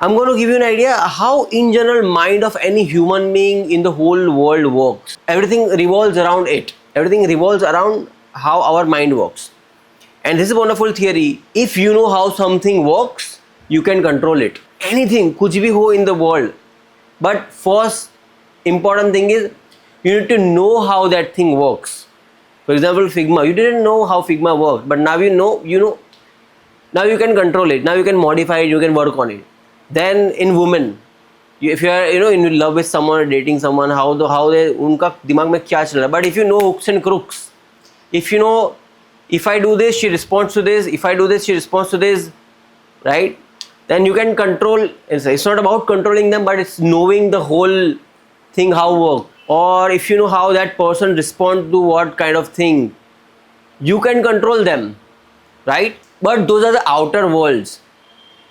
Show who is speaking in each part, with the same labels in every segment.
Speaker 1: I'm going to give you an idea how in general mind of any human being in the whole world works. Everything revolves around it. Everything revolves around how our mind works. And this is a wonderful theory. If you know how something works, you can control it. Anything, कुछ भी हो in the world. But first important thing is you need to know how that thing works. For example, Figma. You didn't know how Figma works, but now you know. Now you can control it. Now you can modify it. You can work on it. Then in women, if you are in love with someone or dating someone, how they उनका दिमाग में क्या चल रहा है. But if you know hooks and crooks, if you know, if I do this, she responds to this. If I do this, she responds to this, right? Then you can control. It's not about controlling them, but it's knowing the whole thing how work. Or if you know how that person responds to what kind of thing, you can control them, right? But those are the outer worlds.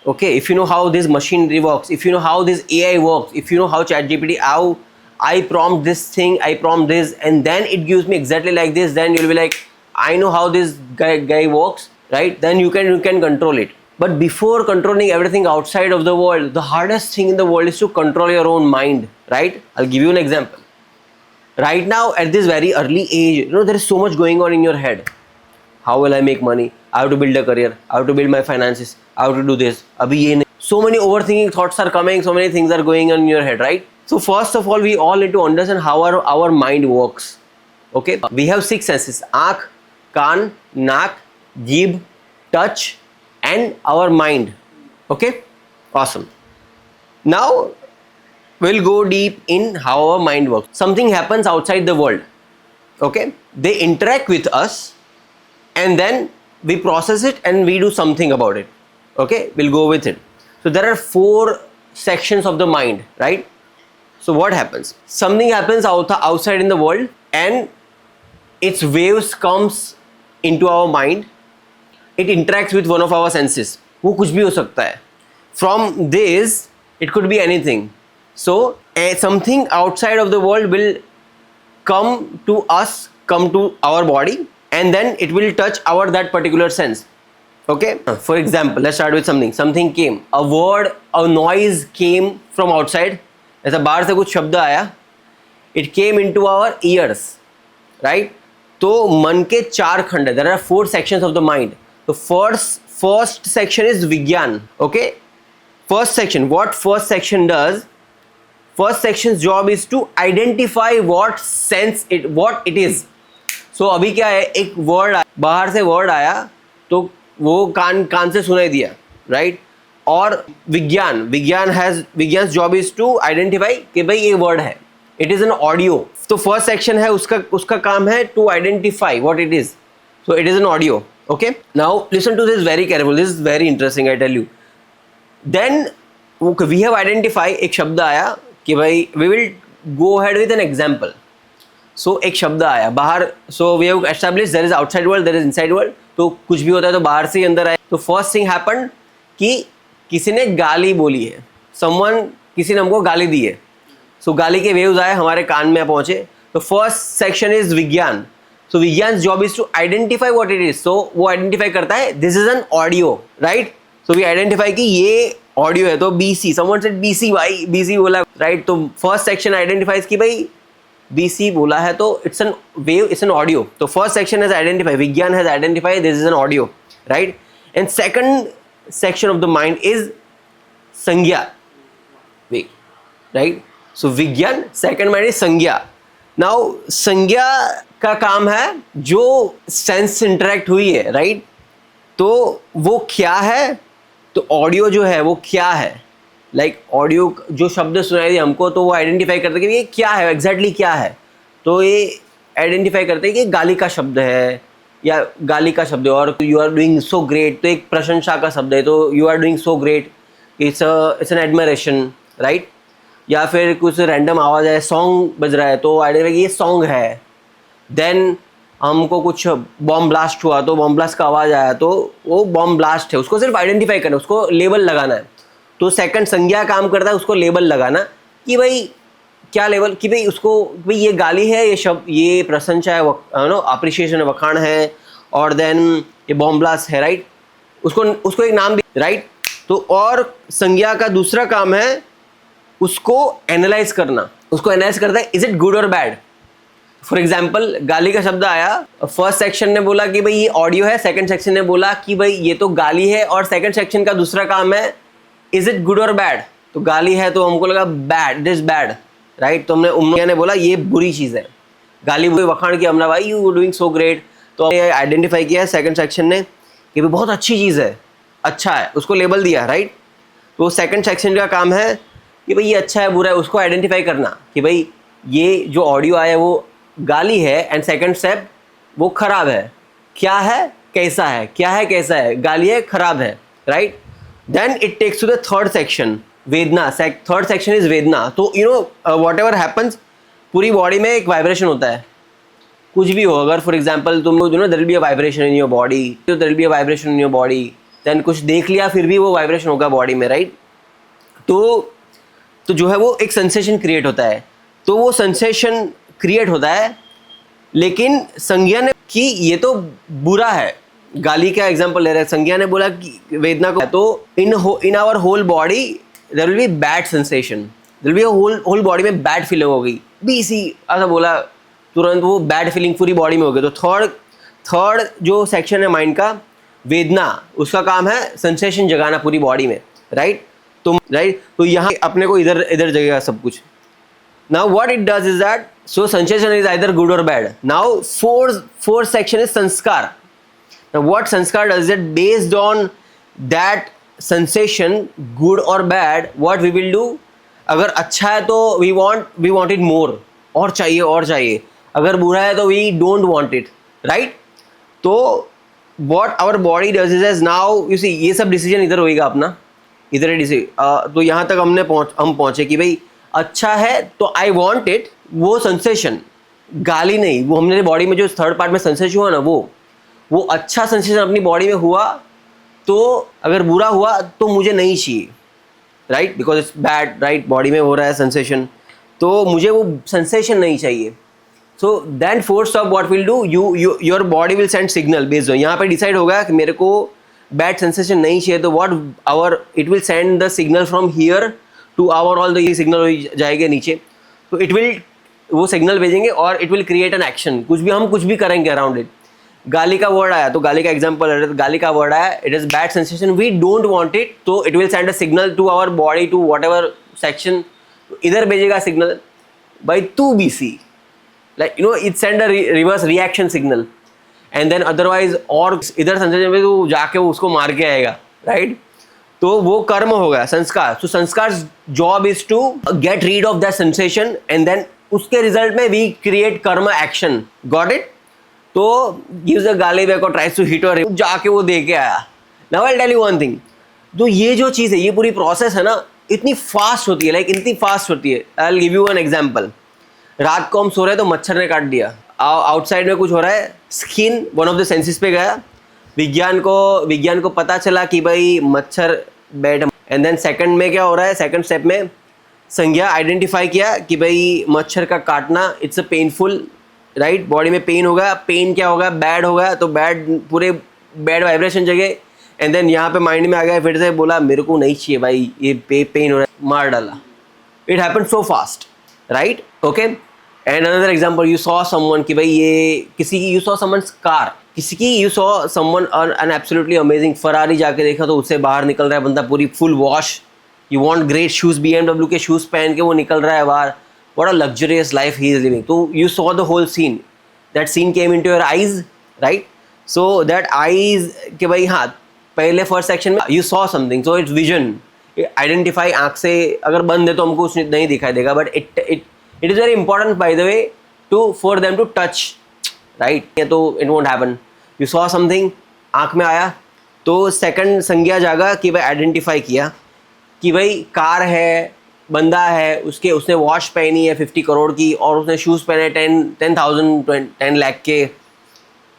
Speaker 1: Okay, if you know how this machinery works, if you know how this AI works, if you know how ChatGPT, how I prompt this thing, I prompt this, and then it gives me exactly like this, then you'll be like, I know how this guy works, right? Then you can control it. But before controlling everything outside of the world, the hardest thing in the world is to control your own mind, right? I'll give you an example. Right now, at this very early age, there is so much going on in your head. How will I make money? I have to build a career. I have to build my finances. I have to do this. Abhi ye nahi. So many overthinking thoughts are coming. So many things are going on in your head, right? So first of all, we all need to understand how our mind works. Okay? We have 6 senses: aankh, kaan, naak, jeeb, touch, and our mind. Okay? Awesome. Now, we'll go deep in how our mind works. Something happens outside the world. Okay? They interact with us, and then we process it and we do something about it. Okay, we'll go with it. So there are 4 sections of the mind, right? So what happens? Something happens outside in the world, and its waves comes into our mind. It interacts with one of our senses. वो कुछ भी हो सकता है. From this, it could be anything. So something outside of the world will come to us, come to our body, and then it will touch that particular sense. Okay, for example, let's start with something came, a noise came from outside. ऐसा बाहर से कुछ शब्द आया, it came into our ears, right? तो मन के 4 खंड है. There are 4 sections of the mind. The first section is विज्ञान. Okay, first section, what first section does? First section's job is to identify what it is. So अभी क्या है, एक वर्ड बाहर से वर्ड आया तो वो कान से सुनाई दिया, राइट? और विज्ञान जॉब इज टू आइडेंटिफाई कि भाई ये वर्ड है, इट इज एन ऑडियो. तो फर्स्ट सेक्शन है उसका काम है to identify what it is. So it is an audio. Okay, now listen to this very careful, this is very interesting, I tell you. Then we have identify, एक शब्द आया कि भाई we will go ahead with an example. So एक शब्द आया बाहर. So we have established there is outside world, there is inside world. तो कुछ भी होता है तो बाहर से ही अंदर आए. तो फर्स्ट थिंग हैपेंड कि किसी ने गाली बोली है, किसी ने हमको गाली दी है. सो गाली के वेव्स आए, हमारे कान में पहुंचे. तो first section is vigyan. So vigyan job is to identify what it is. So वो आइडेंटिफाई करता है this is an audio, right? So we identify कि ये ऑडियो है. तो बीसी, समवन सेड बीसी, भाई बीसी बोला, राइट? तो फर्स्ट सेक्शन आइडेंटिफाइज कि भाई BC बोला है तो it's a wave, it's an audio. तो first section has identify, vigyan has identify this is an audio, right? And second section of the mind is संज्ञा, राइट? सो विज्ञान, सेकंड माइंड इज संज्ञा. Now संज्ञा का काम है जो सेंस इंटरेक्ट हुई है, राइट? तो वो क्या है? तो ऑडियो जो है वो क्या है, लाइक ऑडियो जो शब्द सुनाई दिए हमको, तो वो आइडेंटिफाई करते हैं कि ये क्या है, एग्जैक्टली क्या है. तो ये आइडेंटिफाई करते हैं कि गाली का शब्द है या गाली का शब्द है. और you are doing so great, तो एक प्रशंसा का शब्द है, तो you are doing so great, it's an admiration, right? या फिर कुछ रैंडम आवाज़ है, सॉन्ग बज रहा है तो आइडेंटिफाई कि ये सॉन्ग है. देन हमको कुछ बॉम्ब ब्लास्ट हुआ तो बॉम्ब ब्लास्ट का आवाज़ आया तो वो बॉम्ब ब्लास्ट है. उसको सिर्फ आइडेंटिफाई करना, उसको लेबल लगाना है. तो सेकंड संज्ञा काम करता है उसको लेबल लगाना कि भाई क्या लेबल, कि भाई उसको भाई ये गाली है, ये शब्द, ये प्रशंसा है, अप्रिशिएशन है, वखाण है, और देन ये बॉम्ब ब्लास्ट है, राइट? उसको एक नाम, राइट? तो और संज्ञा का दूसरा काम है उसको एनालाइज करना, उसको एनालाइज करता है इज इट गुड और बैड। फॉर एग्जाम्पल गाली का शब्द आया, फर्स्ट सेक्शन ने बोला कि भाई ये ऑडियो है, सेकंड सेक्शन ने बोला कि भाई ये तो गाली है, और सेकंड सेक्शन का दूसरा काम है इज इट गुड और बैड। तो गाली है तो हमको लगा bad, it is bad, right. तो हमने उम्र ने बोला ये बुरी चीज़ है, गाली वखाण की हमने भाई यू डूइंग सो ग्रेट, तो हमने आइडेंटिफाई किया है सेकंड सेक्शन ने कि भाई बहुत अच्छी चीज़ है, अच्छा है, उसको लेबल दिया, राइट। तो सेकंड सेक्शन का काम है कि भाई ये अच्छा है बुरा है उसको आइडेंटिफाई करना कि भाई ये जो ऑडियो आया है वो गाली है, एंड सेकंड स्टेप वो खराब है, क्या है कैसा है, क्या है कैसा है, गाली है खराब है, right. Then it takes to the third section, vedana. Third section is vedana. तो you know whatever happens, पूरी बॉडी में एक वाइब्रेशन होता है, कुछ भी हो, अगर फॉर एग्जाम्पल तुम लोग जो ना there will be a vibration in your body, तो there will be a vibration in your body, then कुछ देख लिया फिर भी वो वाइब्रेशन होगा बॉडी में, राइट। तो जो है वो एक सेंसेशन क्रिएट होता है, तो वो सेंसेशन क्रिएट होता है, लेकिन संज्ञा ने कि ये तो बुरा है, गाली का एग्जांपल ले रहे हैं, संज्ञा ने बोला कि वेदना को, तो in our whole body there will be bad sensation, there will be whole body में बैड फीलिंग होगी, बीसी ऐसा बोला, तुरंत वो बैड फीलिंग पूरी बॉडी में होगी। तो थर्ड जो सेक्शन है माइंड का, वेदना, उसका काम है सेंसेशन जगाना पूरी बॉडी में, राइट। तो यहाँ अपने को इधर जगेगा सब कुछ। Now what it does is that, so sensation is either good or bad. Now fourth section is sanskar. Now what sanskar does it, based on that sensation good or bad, what we will do, अगर अच्छा है तो we want it more, और चाहिए, अगर बुरा है तो we don't want it, right। तो what our body does is as now you see, ये सब डिसीजन इधर होएगा अपना, इधर डिसीजन। तो यहाँ तक हम पहुँचे कि भाई अच्छा है तो आई वॉन्ट इट, वो सेंसेशन, गाली नहीं, वो हमने बॉडी में जो थर्ड पार्ट में सेंसेशन हुआ ना, वो अच्छा सेंसेशन अपनी बॉडी में हुआ, तो अगर बुरा हुआ तो मुझे नहीं चाहिए, right, because it's bad, right, body में हो रहा है सेंसेशन, तो मुझे वो सेंसेशन नहीं चाहिए। So then fourth of what will do, your body will send signal based on, यहाँ पे डिसाइड होगा कि मेरे को बैड सेंसेशन नहीं चाहिए, तो what it will send the signal from here to our all, तो ये सिग्नल जाएंगे नीचे, तो इट विल, वो सिग्नल भेजेंगे और it will create an action, हम कुछ भी करेंगे अराउंड इट। गाली का वर्ड आया तो गाली का एग्जांपल है, तो गाली का वर्ड आया, it is bad sensation, we don't want it, तो it will send a signal to our body, to whatever section, इधर भेजेगा signal by to BC, like you know it send a reverse reaction signal, and then otherwise और इधर sensation में तो जाके उसको मार के आएगा, राइट। तो वो कर्म होगा, संस्कार। तो sanskar job is to get rid of that sensation, and then उसके रिजल्ट में we create karma action, got it. तो गिव्स अ गाली बैक और ट्राइज टू हिट और जाके वो दे के आया। Now I tell you one thing, तो ये जो चीज़ है, ये पूरी प्रोसेस है ना, इतनी फास्ट होती है, लाइक इतनी फास्ट होती है। I will give you an example. रात को हम सो रहे तो मच्छर ने काट दिया, आउटसाइड में कुछ हो रहा है, skin one of the senses पे गया, विज्ञान को पता चला कि भाई मच्छर बैठ, एंड देन सेकंड में क्या हो रहा है, सेकंड स्टेप में संज्ञा आइडेंटिफाई किया कि भाई मच्छर का काटना it's a painful, right, body में पेन होगा, पेन क्या होगा, बैड होगा, तो बैड, पूरे बैड वाइब्रेशन जगह, एंड देन यहाँ पे माइंड में आ गया, फिर से बोला मेरे को नहीं चाहिए भाई, ये पेन हो रहा है, मार डाला। It happen so fast, right, okay. And another example, you saw someone कि भाई ये किसी की, यू सॉ समवन्स कार, किसी की, you saw someone an absolutely amazing Ferrari, जाके देखा तो उससे बाहर निकल रहा है बंदा पूरी full wash, you want great shoes, BMW के शूज़ पहन के वो निकल रहा है बाहर, what a luxurious life he is living. तो you saw the whole scene, that scene came into your eyes, right. So that eyes के भाई हाँ, पहले फर्स्ट सेक्शन में you saw something, so it's vision, identify, आँख से अगर बंद है तो हमको कुछ नहीं दिखाई देगा, but it is very important by the way to for them to touch, right, तो it won't happen. You saw something, आँख में आया, तो सेकंड संज्ञा जागा कि भाई आइडेंटिफाई किया कि भाई कार है, बंदा है, उसने वॉच पहनी है 50 करोड़ की, और उसने शूज़ पहने 10 लाख के,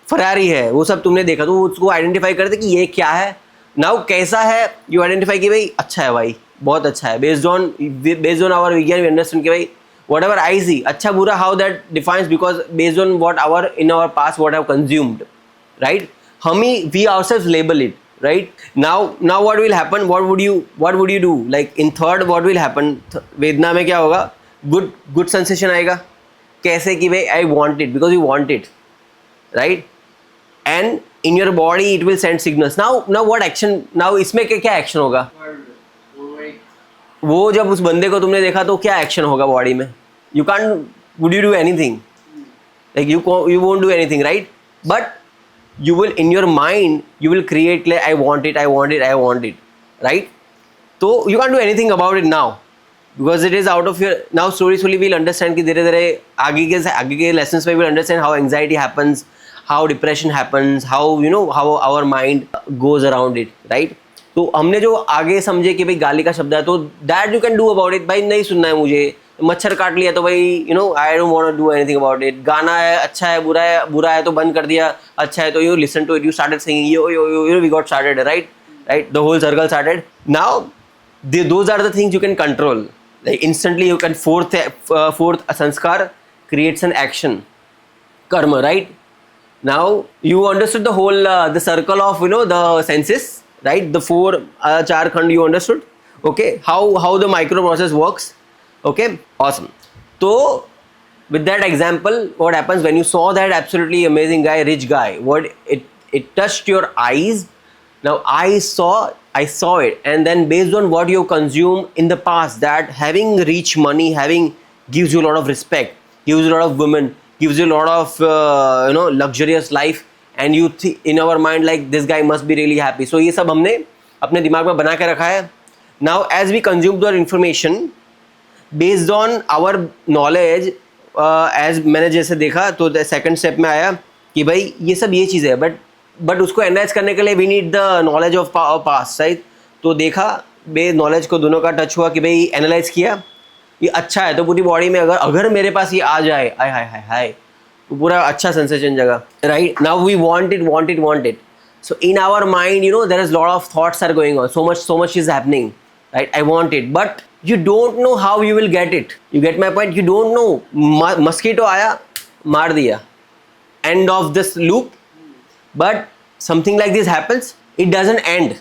Speaker 1: फरारी है, वो सब तुमने देखा, तो उसको आइडेंटिफाई करते कि ये क्या है। नाउ कैसा है, यू आइडेंटिफाई कि भाई अच्छा है भाई, बहुत अच्छा है, बेस्ड ऑन आवर विज्ञान वी अंडरस्टैंड कि भाई whatever I see, अच्छा बुरा, how that defines, because based on what in our past what have consumed, right, we ourselves label it, right? Now what will happen? What would you do? Like in third, what will happen? वेदना में क्या होगा? Good sensation आएगा. कैसे कि भाई I want it, because you want it, right? And in your body it will send signals. Now what action? Now इसमें क्या action होगा? वो जब उस बंदे को तुमने देखा तो क्या action होगा body में? You can't. Would you do anything? Like you won't do anything, right? But you will, in your mind, you will create like I want it, right? So you can't do anything about it now, because it is out of your. Now slowly we'll understand कि धीरे धीरे आगे के lessons में we'll understand how anxiety happens, how depression happens, how how our mind goes around it, right? तो हमने जो आगे समझे कि भाई गाली का शब्द है, तो that you can do about it. भाई नहीं सुनना है मुझे, मच्छर काट लिया तो भाई I don't want to do anything about it. गाना है, अच्छा है, बुरा है तो बंद कर दिया, अच्छा है तो you listen to it, you started singing, we got started, right? The whole circle started. Now those are the things you can control. Like instantly you can fourth sanskar creates an action, karma, right? Now you understood the whole the circle of the senses, right? The four char khand you understood. Okay, how the micro process works. Okay, awesome. So with that example, what happens when you saw that absolutely amazing guy, rich guy, what it touched your eyes. Now I saw it, and then based on what you consume in the past, that having rich money, having gives you a lot of respect, gives you a lot of women, gives you a lot of luxurious life, and you in our mind like this guy must be really happy. So ये सब हमने अपने दिमाग में बना के रखा है. Now as we consume the information based on our knowledge, as मैंने जैसे देखा तो सेकंड स्टेप में आया कि भाई ये सब ये चीज़ है, बट उसको एनालाइज करने के लिए we need the knowledge of past, right? तो देखा बे नॉलेज को दोनों का टच हुआ कि भाई एनालाइज किया, ये अच्छा है तो पूरी बॉडी में अगर मेरे पास ये आ जाए, हाय हाय हाय हाय, तो पूरा अच्छा सेंसेशन जगह, right? Now we want it. So in our mind, there is a lot of thoughts are going on. So much is happening, right? I want it, but you don't know how you will get it. You get my point? You don't know. Mosquito आया, मार दिया. End of this loop. But something like this happens, it doesn't end.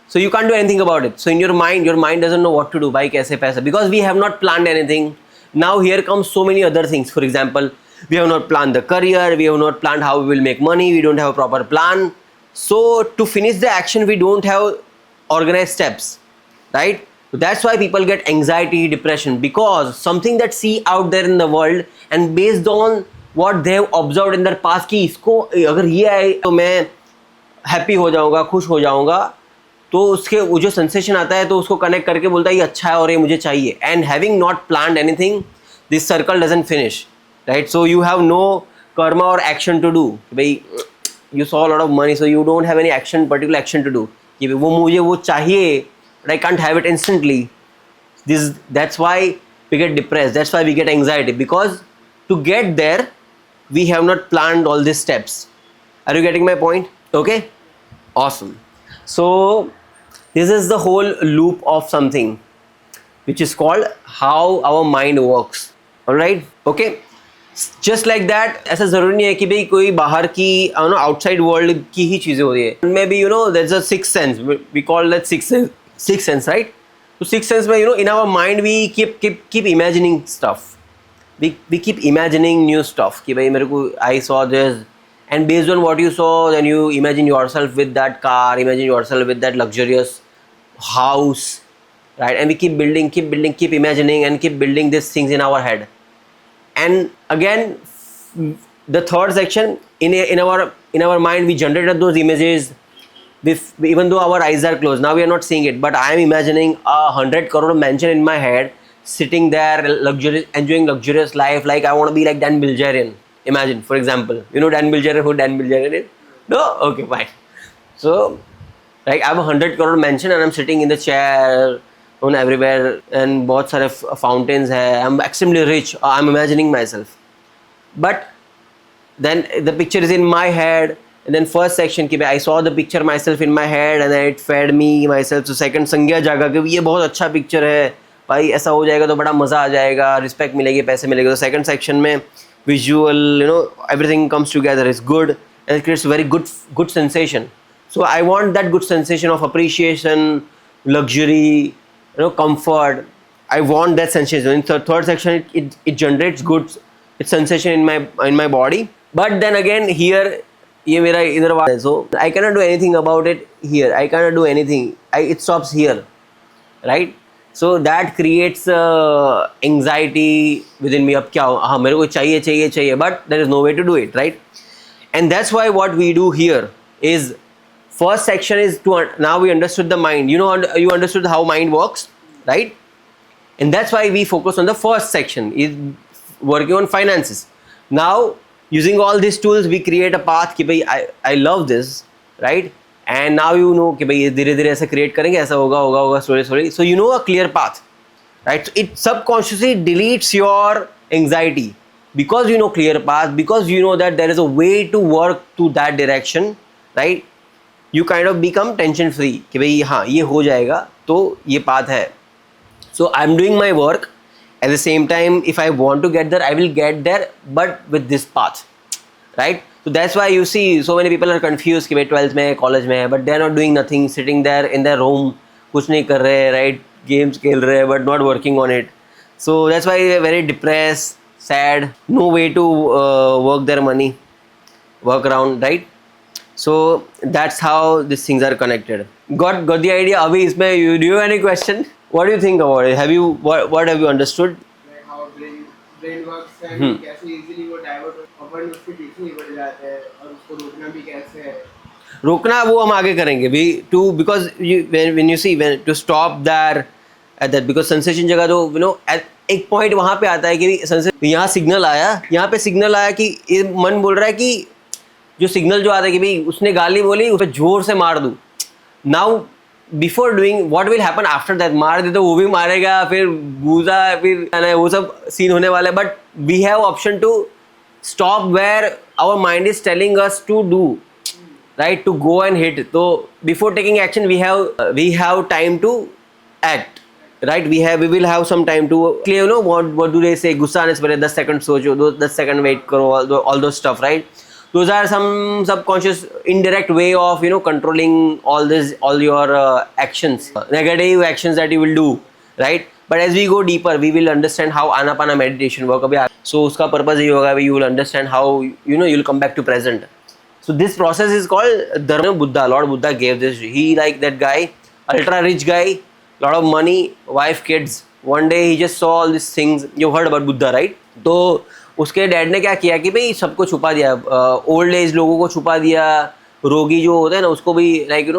Speaker 1: So you can't do anything about it. So in your mind doesn't know what to do. Bhai kaise paisa? Because we have not planned anything. Now here comes so many other things. For example, we have not planned the career. We have not planned how we will make money. We don't have a proper plan. So to finish the action, we don't have organized steps, right? So that's why people get anxiety, depression, because something that see out there in the world and based on what they have observed in their past कि इसको अगर ये आए तो मैं happy हो जाऊँगा, खुश हो जाऊँगा, तो उसके वो जो सेंसेशन आता है तो उसको कनेक्ट करके बोलता है ये अच्छा है और ये मुझे चाहिए. And having not planned anything, this circle doesn't finish, right? So you have no karma और एक्शन टू डू. भाई you saw a lot of money, so you don't have any particular action to do कि वो मुझे वो चाहिए, but I can't have it instantly. That's why we get depressed, that's why we get anxiety, because to get there we have not planned all these steps. Are you getting my point? Okay, awesome. So this is the whole loop of something which is called how our mind works. All right, okay. Just like that, ऐसा ज़रूरी नहीं है कि भाई कोई बाहर की outside world की ही चीज़ें होती है. Maybe there is a sixth sense, we call that sixth sense, right? तो सिक्स्थ सेंस में in our mind we keep imagining stuff, we keep imagining new stuff कि भाई मेरे को I saw this, and based on what you saw then you imagine yourself with that car, imagine yourself with that luxurious house, right? And we keep imagining and keep building this things in our head. And again, the third section, in our mind we generated those images even though our eyes are closed. Now we are not seeing it, but I am imagining 100 crore mansion in my head, sitting there enjoying luxurious life, like I want to be like Dan Bilzerian. Imagine, for example, Dan Bilzerian, who Dan Bilzerian is? No? Okay, fine. So like I have 100 crore mansion and I'm sitting in the chair on everywhere, and बहुत सारे fountains है, I'm extremely rich, I'm imagining myself, but then the picture is in my head. And then first section कि I saw the picture myself in my head and then it fed me myself. So second संज्ञा जागा कि ये बहुत अच्छा picture है, भाई ऐसा हो जाएगा तो बड़ा मज़ा आ जाएगा, रिस्पेक्ट मिलेगी, पैसे मिलेंगे. तो सेकंड सेक्शन में visual, everything comes together, is good and it creates very good sensation. So I want that good sensation of appreciation, luxury, comfort. I want that sensation. In the third section, it generates good sensation in my body. But then again, here, ये मेरा इधर वाला है, so I cannot do anything about it here. I cannot do anything. It stops here, right? So that creates anxiety within me. अब क्या हो? हाँ, मेरे को चाहिए चाहिए चाहिए, but there is no way to do it, right? And that's why what we do here is, first section is now we understood the mind. You understood how mind works, right? And that's why we focus on the first section, is working on finances. Now, using all these tools, we create a path कि भाई I love this, right? And now you know कि भाई धीरे धीरे ऐसे create करेंगे, ऐसा होगा slowly. So you know a clear path, right? So it subconsciously deletes your anxiety because you know clear path, because you know that there is a way to work to that direction, right? You kind of become tension free कि भाई हाँ ये हो जाएगा, तो ये path है. So I'm doing my work. At the same time, if I want to get there, I will get there, but with this path, right? So that's why you see so many people are confused कि भाई 12th में college में है, but they are not doing nothing, sitting there in their room, कुछ नहीं कर रहे, right? Games खेल रहे, but not working on it. So that's why they are very depressed, sad, no way to work their money, work around, right? So that's how these things are connected. Got the idea? अभी इसमें do you have any question? What do you think about it? What have you understood?
Speaker 2: Like how brain works and कैसे easily वो divert अपन उसके पीछे ही बढ़ जाते हैं और उसको रोकना भी कैसे है.
Speaker 1: रोकना वो हम आगे करेंगे because when you see when to stop that at that, because sensation जगह तो at एक point वहाँ पे आता है कि sensation यहाँ सिग्नल आया कि ये मन बोल रहा है कि जो सिग्नल जो आता है कि भाई उसने गाली बोली, उसे जोर से मार दूँ. Now before doing, what will happen after that? मार दे तो वो भी मारेगा, फिर गूजा, फिर वो सब सीन होने वाला है. But we have option to stop where our mind is telling us to do, right? To go and hit. So before taking action, we have time to act, right? We will have some time to clear. What do they say? गुस्सा आने से पहले 10 second सोचो, 10 second wait करो, all those stuff, right? Those are some subconscious indirect way of controlling all your actions, negative actions that you will do, right? But as we go deeper, we will understand how Anapana meditation work. So uska purpose ये होगा, you will understand how you will come back to present. So this process is called Dharma Buddha. Lord Buddha gave this. He, like that guy, ultra rich guy, lot of money, wife, kids. One day he just saw all these things. You heard about Buddha, right? तो उसके dad ने क्या किया कि भाई सबको छुपा दिया, ओल्ड एज लोगों को छुपा दिया, रोगी जो होता है ना उसको भी लाइक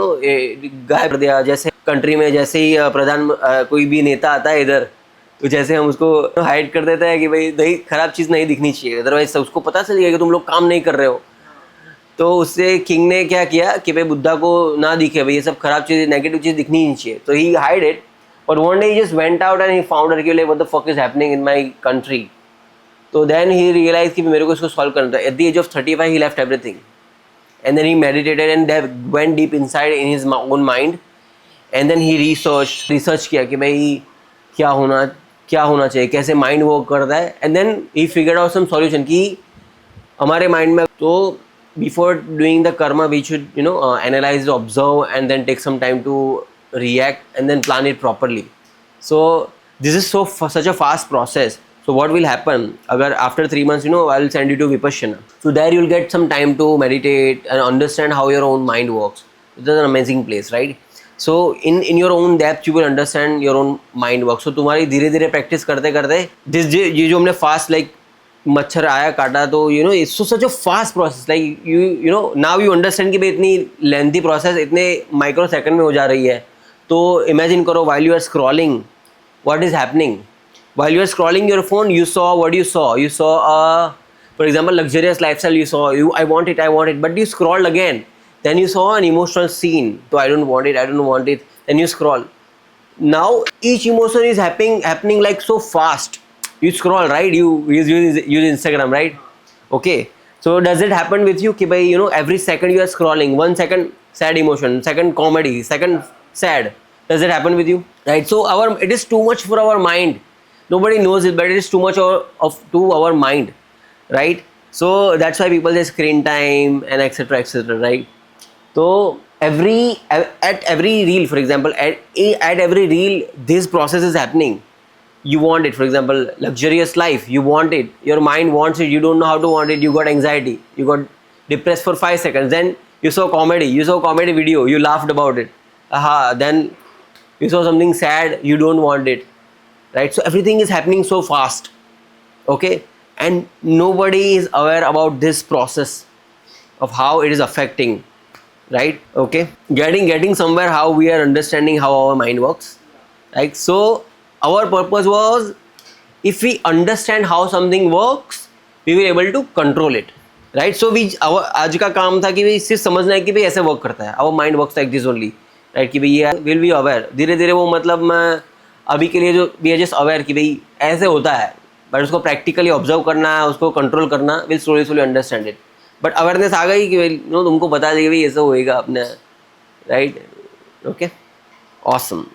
Speaker 1: गायब कर दिया. जैसे कंट्री में जैसे ही कोई भी नेता आता है इधर, तो जैसे हम उसको हाइड कर देते हैं कि भाई नहीं, खराब चीज़ नहीं दिखनी चाहिए, अदरवाइज उसको पता चल गया कि तुम लोग काम नहीं कर रहे हो. तो उससे किंग ने क्या किया कि भाई बुद्धा को ना दिखे, भाई ये सब खराब चीज़, नेगेटिव चीज़ दिखनी नहीं चाहिए. तो he hide it, but one day he just went out and he found what the fuck is happening in my country. So then he realized कि मेरे को इसको solve करना था. At the age of 35, he left everything, and then he meditated and went deep inside in his own mind, and then he research किया कि भाई क्या होना चाहिए, कैसे माइंड वर्क करता है, and then he figured out some solution कि हमारे माइंड में. तो before doing the karma, we should analyze, observe, and then take some time to react, and then plan it properly. So this is such a fast process. So what will happen? Agar after 3 months, I will send you to Vipassana. So there you will get some time to meditate and understand how your own mind works. It is an amazing place, right? So in your own depth, you will understand your own mind works. So तुम्हारी धीरे धीरे practice करते करते ये जो हमने fast like मच्छर आया काटा, तो it's such a fast process. Like now you understand कि भाई इतनी lengthy process इतने microsecond में हो जा रही है. तो imagine करो while you are scrolling, what is happening? While you are scrolling your phone, you saw what you saw. You saw for example, luxurious lifestyle. You saw I want it, but you scrolled again. Then you saw an emotional scene. So I don't want it. Then you scroll. Now each emotion is happening like so fast. You scroll, right? You use Instagram, right? Okay. So does it happen with you? Ki bhai, every second you are scrolling. 1 second sad emotion, second comedy, second sad. Does it happen with you? Right. So it is too much for our mind. Nobody knows it, but it is too much to our mind, right? So that's why people say screen time and etc, right? So at every reel, for example, at every reel, this process is happening. You want it, for example, luxurious life, you want it, your mind wants it, you don't know how to want it, you got anxiety, you got depressed for 5 seconds, then you saw comedy video, you laughed about it, then you saw something sad, you don't want it, right? So everything is happening so fast, okay, and nobody is aware about this process of how it is affecting, right? Okay, getting somewhere, how we are understanding how our mind works, right? So our purpose was, if we understand how something works, we will able to control it, right? So आज का काम था कि भाई सिर्फ समझना है कि भाई ऐसे वर्क करता है, our mind works like this only, right? कि भाई ये will be aware, धीरे धीरे वो, मतलब मैं अभी के लिए जो we are just aware कि भाई ऐसे होता है, बट उसको प्रैक्टिकली ऑब्जर्व करना है, उसको कंट्रोल करना, will slowly understand it. But awareness आ गई कि तुमको बता देगी भाई ऐसा होएगा अपने, राइट? Okay, awesome.